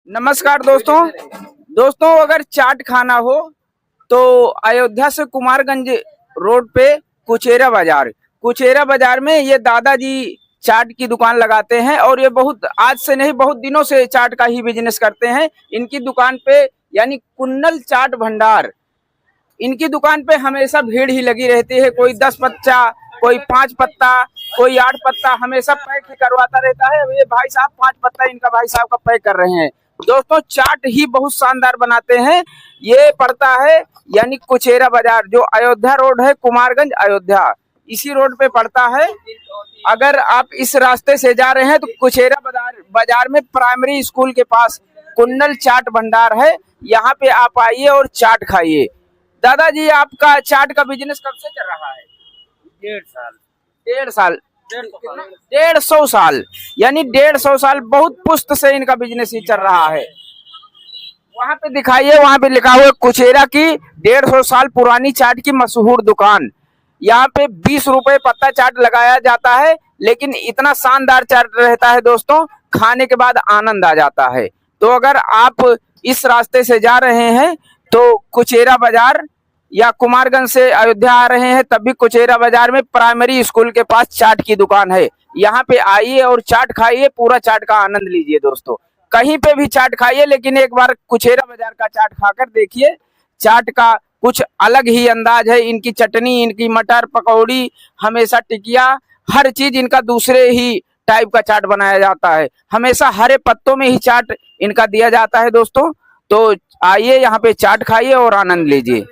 नमस्कार दोस्तों अगर चाट खाना हो तो अयोध्या से कुमारगंज रोड पे कुचेरा बाजार में ये दादाजी चाट की दुकान लगाते हैं और ये बहुत आज से नहीं बहुत दिनों से चाट का ही बिजनेस करते हैं। इनकी दुकान पे यानी कुन्नल चाट भंडार, इनकी दुकान पे हमेशा भीड़ ही लगी रहती है। कोई 10 पत्ता, कोई 5 पत्ता, कोई 8 पत्ता, हमेशा पैक ही करवाता रहता है। ये भाई साहब 5 पत्ता इनका भाई साहब का पैक कर रहे हैं। दोस्तों चाट ही बहुत शानदार बनाते हैं। ये पड़ता है यानी कुचेरा बाजार, जो अयोध्या रोड है, कुमारगंज अयोध्या, इसी रोड पे पड़ता है। अगर आप इस रास्ते से जा रहे हैं तो कुचेरा बाजार में प्राइमरी स्कूल के पास कुन्नल चाट भंडार है। यहाँ पे आप आइए और चाट खाइए। दादाजी आपका चाट का बिजनेस कब से चल रहा है? 150 साल, यानी 150 साल, बहुत पुश्त से इनका बिजनेस ही चल रहा है। वहां पे दिखाइए, वहां पे लिखा हुआ है कुचेरा की 150 साल पुरानी चाट की मशहूर दुकान। यहाँ पे 20 रुपए पत्ता चाट लगाया जाता है, लेकिन इतना शानदार चाट रहता है दोस्तों, खाने के बाद आनंद आ जाता है। तो अगर आप इस रास्ते से जा रहे हैं तो कुचेरा बाजार या कुमारगंज से अयोध्या आ रहे हैं तब भी कुचेरा बाजार में प्राइमरी स्कूल के पास चाट की दुकान है। यहाँ पे आइए और चाट खाइए, पूरा चाट का आनंद लीजिए। दोस्तों कहीं पे भी चाट खाइए, लेकिन एक बार कुचेरा बाजार का चाट खाकर देखिए। चाट का कुछ अलग ही अंदाज है। इनकी चटनी, इनकी मटर पकौड़ी, हमेशा टिकिया, हर चीज इनका दूसरे ही टाइप का चाट बनाया जाता है। हमेशा हरे पत्तों में ही चाट इनका दिया जाता है दोस्तों। तो आइए यहाँ पे चाट खाइए और आनंद लीजिए।